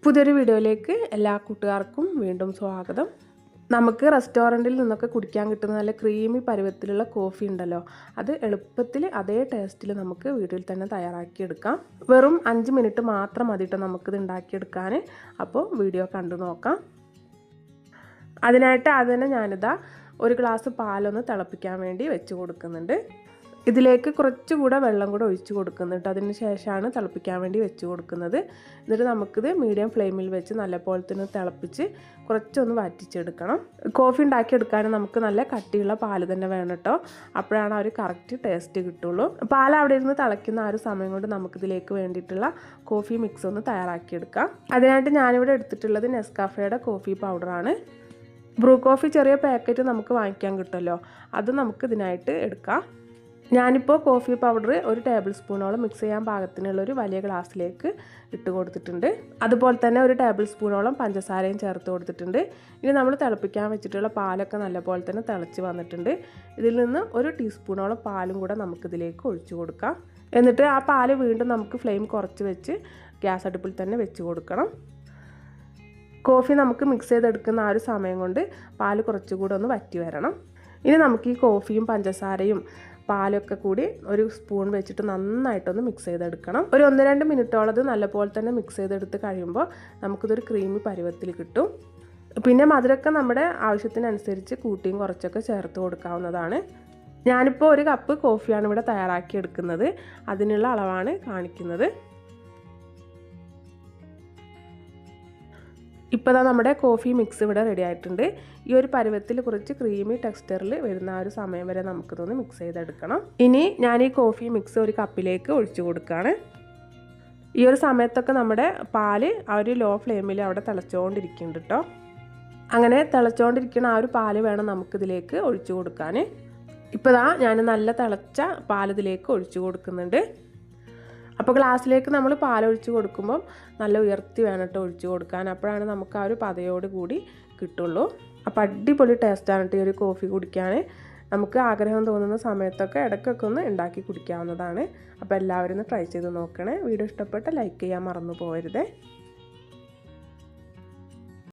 പുതിയൊരു വീഡിയോയിലേക്ക് എല്ലാ കൂട്ടുകാർക്കും വീണ്ടും സ്വാഗതം. നമുക്ക് റെസ്റ്റോറൻറ്റിൽ നിന്നൊക്കെ കുടിക്കാൻ കിട്ടുന്ന നല്ല ക്രീമി പരുവത്തിലുള്ള കോഫി ഉണ്ടല്ലോ, അത് എളുപ്പത്തിൽ അതേ ടേസ്റ്റിൽ നമുക്ക് വീട്ടിൽ തന്നെ തയ്യാറാക്കിയെടുക്കാം. വെറും 5 മിനിറ്റ് മാത്രം മതിയിട്ട് നമുക്കിത് ഉണ്ടാക്കിയെടുക്കാൻ. അപ്പോൾ വീഡിയോ കണ്ടു നോക്കാം. അതിനായിട്ട് അതിനെ ഞാനിതാ ഒരു ഗ്ലാസ് പാലൊന്ന് തിളപ്പിക്കാൻ വേണ്ടി വെച്ച് കൊടുക്കുന്നുണ്ട്. ഇതിലേക്ക് കുറച്ചുകൂടെ വെള്ളം കൂടെ ഒഴിച്ച് കൊടുക്കുന്നുണ്ട്. അതിന് ശേഷമാണ് തിളപ്പിക്കാൻ വേണ്ടി വെച്ച് കൊടുക്കുന്നത്. എന്നിട്ട് നമുക്കിത് മീഡിയം ഫ്ലെയിമിൽ വെച്ച് നല്ലപോലെ തന്നെ തിളപ്പിച്ച് കുറച്ചൊന്ന് വറ്റിച്ചെടുക്കണം. കോഫി ഉണ്ടാക്കിയെടുക്കാൻ നമുക്ക് നല്ല കട്ടിയുള്ള പാല് തന്നെ വേണം കേട്ടോ. അപ്പോഴാണ് ആ ഒരു കറക്റ്റ് ടേസ്റ്റ് കിട്ടുള്ളൂ. പാൽ അവിടെ ഇരുന്ന് തിളയ്ക്കുന്ന ആ ഒരു സമയം കൊണ്ട് നമുക്കിതിലേക്ക് വേണ്ടിയിട്ടുള്ള കോഫി മിക്സ് ഒന്ന് തയ്യാറാക്കിയെടുക്കാം. അതിനായിട്ട് ഞാനിവിടെ എടുത്തിട്ടുള്ളത് നെസ്കാഫേയുടെ കോഫി പൗഡറാണ്. ബ്രൂ കോഫി ചെറിയ പാക്കറ്റ് നമുക്ക് വാങ്ങിക്കാൻ കിട്ടുമല്ലോ, അത് നമുക്ക് ഇതിനായിട്ട് എടുക്കാം. ഞാനിപ്പോൾ കോഫി പൗഡർ 1 ടേബിൾ സ്പൂണോളം മിക്സ് ചെയ്യാൻ പാകത്തിനുള്ളൊരു വലിയ ഗ്ലാസ്സിലേക്ക് ഇട്ട് കൊടുത്തിട്ടുണ്ട്. അതുപോലെ തന്നെ 1 ടേബിൾ സ്പൂണോളം പഞ്ചസാരയും ചേർത്ത് കൊടുത്തിട്ടുണ്ട്. ഇനി നമ്മൾ തിളപ്പിക്കാൻ വെച്ചിട്ടുള്ള പാലൊക്കെ നല്ലപോലെ തന്നെ തിളച്ച് വന്നിട്ടുണ്ട്. ഇതിൽ നിന്ന് 1 ടീസ്പൂണോളം പാലും കൂടെ നമുക്കിതിലേക്ക് ഒഴിച്ചു കൊടുക്കാം. എന്നിട്ട് ആ പാല് വീണ്ടും നമുക്ക് ഫ്ലെയിം കുറച്ച് വെച്ച് ഗ്യാസ് അടുപ്പിൽ തന്നെ വെച്ച് കൊടുക്കണം. കോഫി നമുക്ക് മിക്സ് ചെയ്തെടുക്കുന്ന ആ ഒരു സമയം കൊണ്ട് പാല് കുറച്ചുകൂടെ ഒന്ന് വറ്റി വരണം. ഇനി നമുക്ക് ഈ കോഫിയും പഞ്ചസാരയും പാലൊക്കെ കൂടി ഒരു സ്പൂൺ വെച്ചിട്ട് നന്നായിട്ടൊന്ന് മിക്സ് ചെയ്തെടുക്കണം. ഒരു 1-2 മിനിറ്റോളം അത് നല്ലപോലെ തന്നെ മിക്സ് ചെയ്തെടുത്ത് കഴിയുമ്പോൾ നമുക്കിതൊരു ക്രീമി പരുവത്തിൽ കിട്ടും. പിന്നെ മധുരമൊക്കെ നമ്മുടെ ആവശ്യത്തിനനുസരിച്ച് കൂട്ടിയും കുറച്ചൊക്കെ ചേർത്ത് കൊടുക്കാവുന്നതാണ്. ഞാനിപ്പോൾ 1 കപ്പ് കോഫിയാണ് ഇവിടെ തയ്യാറാക്കിയെടുക്കുന്നത്. അതിനുള്ള അളവാണ് കാണിക്കുന്നത്. ഇപ്പോൾ നമ്മുടെ കോഫി മിക്സ് ഇവിടെ റെഡി ആയിട്ടുണ്ട്. ഈ ഒരു പരുവത്തിൽ കുറച്ച് ക്രീമി ടെക്സ്ചറിൽ വരുന്ന ആ ഒരു സമയം വരെ നമുക്കിതൊന്ന് മിക്സ് ചെയ്തെടുക്കണം. ഇനി ഞാൻ ഈ കോഫി മിക്സ് 1 കപ്പിലേക്ക് ഒഴിച്ചു കൊടുക്കുകയാണ്. ഈ ഒരു സമയത്തൊക്കെ നമ്മുടെ പാല് ആ ഒരു ലോ ഫ്ലെയിമിൽ അവിടെ തിളച്ചുകൊണ്ടിരിക്കുന്നുണ്ട് കേട്ടോ. അങ്ങനെ തിളച്ചുകൊണ്ടിരിക്കുന്ന ആ ഒരു പാല് വേണം നമുക്കിതിലേക്ക് ഒഴിച്ചു കൊടുക്കാൻ. ഇപ്പോൾ ഞാൻ നല്ല തിളച്ച പാലിതിലേക്ക് ഒഴിച്ചു കൊടുക്കുന്നുണ്ട്. അപ്പോൾ ഗ്ലാസ്സിലേക്ക് നമ്മൾ പാലൊഴിച്ച് കൊടുക്കുമ്പം നല്ല ഉയർത്തി വേണം കേട്ടോ ഒഴിച്ച് കൊടുക്കാൻ. അപ്പോഴാണ് നമുക്ക് ആ ഒരു പതയോട് കൂടി കിട്ടുള്ളൂ. അപ്പോൾ അടിപൊളി ടേസ്റ്റാണ് കേട്ടോ ഈ ഒരു കോഫി കുടിക്കാൻ. നമുക്ക് ആഗ്രഹം തോന്നുന്ന സമയത്തൊക്കെ ഇടയ്ക്കൊക്കെ ഒന്ന് ഉണ്ടാക്കി കുടിക്കാവുന്നതാണ്. അപ്പോൾ എല്ലാവരും ഒന്ന് ട്രൈ ചെയ്ത് നോക്കണേ. വീഡിയോ ഇഷ്ടപ്പെട്ട ലൈക്ക് ചെയ്യാൻ മറന്നു പോകരുതേ.